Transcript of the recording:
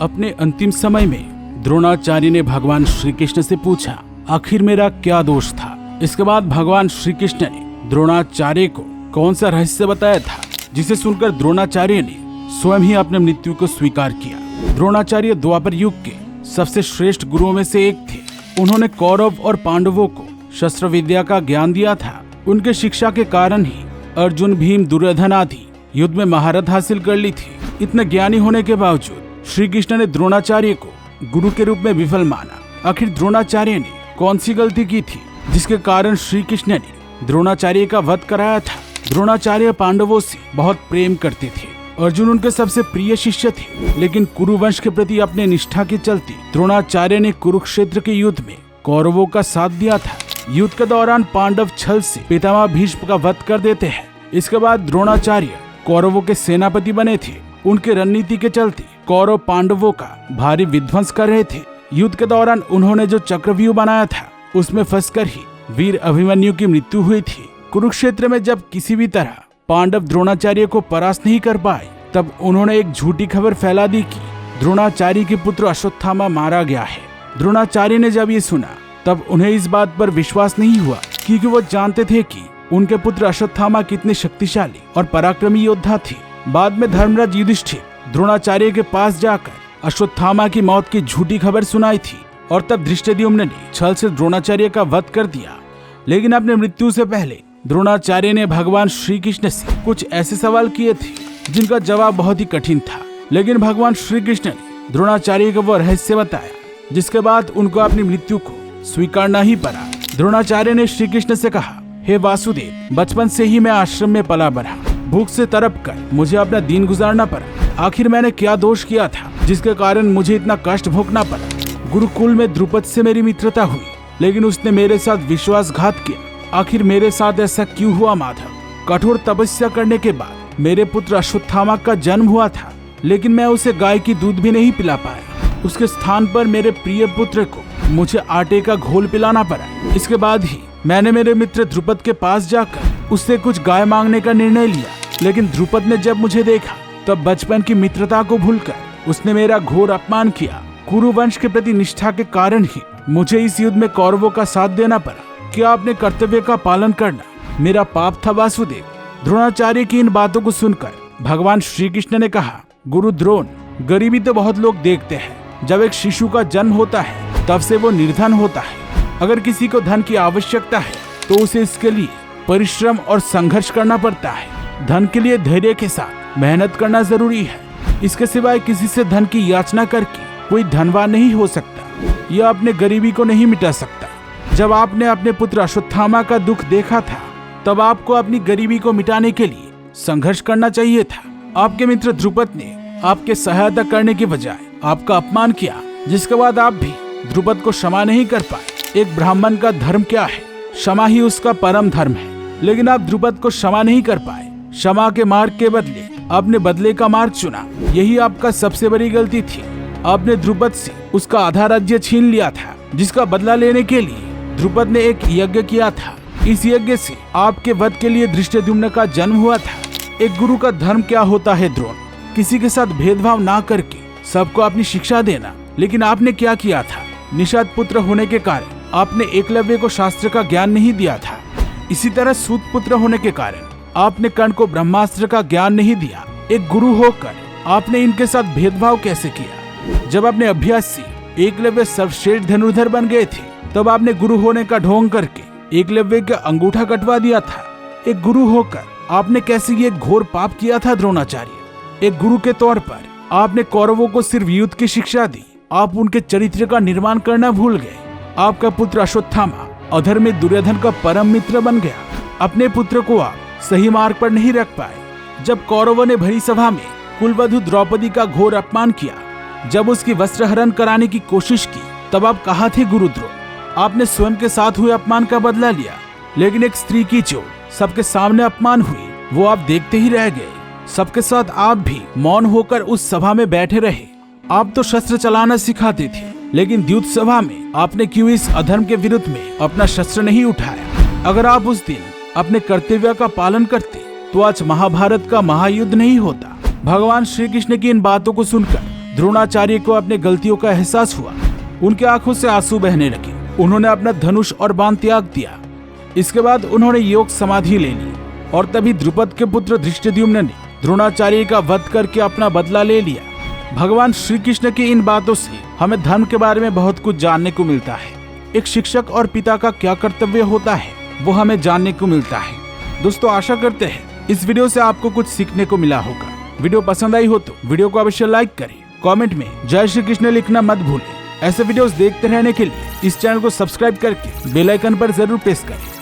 अपने अंतिम समय में द्रोणाचार्य ने भगवान श्री कृष्ण से पूछा, आखिर मेरा क्या दोष था। इसके बाद भगवान श्री कृष्ण ने द्रोणाचार्य को कौन सा रहस्य बताया था, जिसे सुनकर द्रोणाचार्य ने स्वयं ही अपने मृत्यु को स्वीकार किया। द्रोणाचार्य द्वापर युग के सबसे श्रेष्ठ गुरुओं में से एक थे। उन्होंने कौरव और पांडवों को शस्त्र विद्या का ज्ञान दिया था। उनके शिक्षा के कारण ही अर्जुन, भीम, दुर्योधन आदि युद्ध में महारत हासिल कर ली थी। इतने ज्ञानी होने के बावजूद श्री कृष्ण ने द्रोणाचार्य को गुरु के रूप में विफल माना। आखिर द्रोणाचार्य ने कौन सी गलती की थी जिसके कारण श्री कृष्ण ने द्रोणाचार्य का वध कराया था। द्रोणाचार्य पांडवों से बहुत प्रेम करते थे। अर्जुन उनके सबसे प्रिय शिष्य थे, लेकिन कुरुवंश के प्रति अपने निष्ठा के चलते द्रोणाचार्य ने कुरुक्षेत्र के युद्ध में कौरवों का साथ दिया था। युद्ध के दौरान पांडव छल से पितामह भीष्म का वध कर देते हैं। इसके बाद द्रोणाचार्य कौरवों के सेनापति बने थे। उनके रणनीति के चलते कौरव पांडवों का भारी विध्वंस कर रहे थे। युद्ध के दौरान उन्होंने जो चक्रव्यूह बनाया था, उसमें फंसकर ही वीर अभिमन्यु की मृत्यु हुई थी। कुरुक्षेत्र में जब किसी भी तरह पांडव द्रोणाचार्य को परास्त नहीं कर पाए, तब उन्होंने एक झूठी खबर फैला दी कि द्रोणाचार्य के पुत्र अश्वत्थामा मारा गया है। द्रोणाचार्य ने जब ये सुना, तब उन्हें इस बात पर विश्वास नहीं हुआ, क्योंकि वो जानते थे कि उनके पुत्र अश्वत्थामा कितने शक्तिशाली और पराक्रमी योद्धा थे। बाद में धर्मराज युधिष्ठिर द्रोणाचार्य के पास जाकर अश्वत्थामा की मौत की झूठी खबर सुनाई थी, और तब धृष्टद्युम्न ने छल से द्रोणाचार्य का वध कर दिया। लेकिन अपने मृत्यु से पहले द्रोणाचार्य ने भगवान श्री कृष्ण से कुछ ऐसे सवाल किए थे जिनका जवाब बहुत ही कठिन था। लेकिन भगवान श्री कृष्ण ने द्रोणाचार्य को वो रहस्य बताया, जिसके बाद उनको अपनी मृत्यु को स्वीकारना ही पड़ा। द्रोणाचार्य ने श्री कृष्ण से कहा, हे वासुदेव, बचपन से ही मैं आश्रम में पला बढ़ा। भूख से तड़प कर मुझे अपना दिन गुजारना पड़ा। आखिर मैंने क्या दोष किया था जिसके कारण मुझे इतना कष्ट भोगना पड़ा। गुरुकुल में द्रुपद से मेरी मित्रता हुई, लेकिन उसने मेरे साथ विश्वासघात किया। आखिर मेरे साथ ऐसा क्यों हुआ माधव? कठोर तपस्या करने के बाद मेरे पुत्र अश्वत्थामा का जन्म हुआ था, लेकिन मैं उसे गाय की दूध भी नहीं पिला पाया। उसके स्थान पर मेरे प्रिय पुत्र को मुझे आटे का घोल पिलाना पड़ा। इसके बाद ही मैंने मेरे मित्र द्रुपद के पास जाकर उससे कुछ गाय मांगने का निर्णय लिया। लेकिन द्रुपद ने जब मुझे देखा, तब बचपन की मित्रता को भूलकर उसने मेरा घोर अपमान किया। कुरुवंश के प्रति निष्ठा के कारण ही मुझे इस युद्ध में कौरवों का साथ देना पड़ा। क्या अपने कर्तव्य का पालन करना मेरा पाप था वासुदेव? द्रोणाचार्य की इन बातों को सुनकर भगवान श्री कृष्ण ने कहा, गुरु द्रोण, गरीबी तो बहुत लोग देखते हैं। जब एक शिशु का जन्म होता है, तब से वो निर्धन होता है। अगर किसी को धन की आवश्यकता है, तो उसे इसके लिए परिश्रम और संघर्ष करना पड़ता है। धन के लिए धैर्य के साथ मेहनत करना जरूरी है। इसके सिवाय किसी से धन की याचना करके कोई धनवान नहीं हो सकता। यह अपने गरीबी को नहीं मिटा सकता। जब आपने अपने पुत्र अश्वत्थामा का दुख देखा था, तब आपको अपनी गरीबी को मिटाने के लिए संघर्ष करना चाहिए था। आपके मित्र द्रुपद ने आपके सहायता करने के बजाय आपका अपमान किया, जिसके बाद आप भी द्रुपद को क्षमा नहीं कर पाए। एक ब्राह्मण का धर्म क्या है? क्षमा ही उसका परम धर्म है। लेकिन आप द्रुपद को क्षमा नहीं कर पाए। क्षमा के मार्ग के बदले आपने बदले का मार्ग चुना। यही आपका सबसे बड़ी गलती थी। आपने द्रुपद से उसका आधा राज्य छीन लिया था, जिसका बदला लेने के लिए द्रुपद ने एक यज्ञ किया था। इस यज्ञ से आपके वध के लिए धृष्टद्युम्न का जन्म हुआ था। एक गुरु का धर्म क्या होता है द्रोण? किसी के साथ भेदभाव ना करके सबको अपनी शिक्षा देना। लेकिन आपने क्या किया था? निषाद पुत्र होने के कारण आपने एकलव्य को शास्त्र का ज्ञान नहीं दिया था। इसी तरह सूत पुत्र होने के कारण आपने कर्ण को ब्रह्मास्त्र का ज्ञान नहीं दिया। एक गुरु होकर आपने इनके साथ भेदभाव कैसे किया? जब अपने अभ्यास से एकलव्य सर्वश्रेष्ठ धनुर्धर बन गए थे, तब आपने गुरु होने का ढोंग करके एकलव्य का अंगूठा कटवा दिया था। एक गुरु होकर आपने कैसे ये घोर पाप किया था द्रोणाचार्य? एक गुरु के तौर पर आपने कौरवों को सिर्फ युद्ध की शिक्षा दी। आप उनके चरित्र का निर्माण करना भूल गए। आपका पुत्र अश्वत्थामा अधर में दुर्योधन का परम मित्र बन गया। अपने पुत्र को आप सही मार्ग पर नहीं रख पाए। जब कौरवों ने भरी सभा में कुलवधु द्रौपदी का घोर अपमान किया, जब उसकी वस्त्रहरण कराने की कोशिश की, तब आप कहाँ थे गुरुद्रोण? आपने स्वयं के साथ हुए अपमान का बदला लिया। लेकिन एक स्त्री की जो सबके सामने अपमान हुई, वो आप देखते ही रह गए। सबके साथ आप भी मौन होकर उस सभा में बैठे रहे। आप तो शस्त्र चलाना सिखाते थे, लेकिन द्युत सभा में आपने क्यों इस अधर्म के विरुद्ध में अपना शस्त्र नहीं उठाया? अगर आप उस दिन अपने कर्तव्य का पालन करते, तो आज महाभारत का महायुद्ध नहीं होता। भगवान श्री कृष्ण की इन बातों को सुनकर द्रोणाचार्य को अपने गलतियों का एहसास हुआ। उनकी आंखों से आंसू बहने लगे। उन्होंने अपना धनुष और बाण त्याग दिया। इसके बाद उन्होंने योग समाधि ले ली और तभी द्रुपद के पुत्र धृष्टद्युम्न ने द्रोणाचार्य का वध करके अपना बदला ले लिया। भगवान श्री कृष्ण की इन बातों से हमें धर्म के बारे में बहुत कुछ जानने को मिलता है। एक शिक्षक और पिता का क्या कर्तव्य होता है वो हमें जानने को मिलता है। दोस्तों, आशा करते हैं इस वीडियो से आपको कुछ सीखने को मिला होगा। वीडियो पसंद आई हो तो वीडियो को अवश्य लाइक करें। कमेंट में जय श्री कृष्ण लिखना मत भूलें। ऐसे वीडियोस देखते रहने के लिए इस चैनल को सब्सक्राइब करके बेल आइकन पर जरूर प्रेस करें।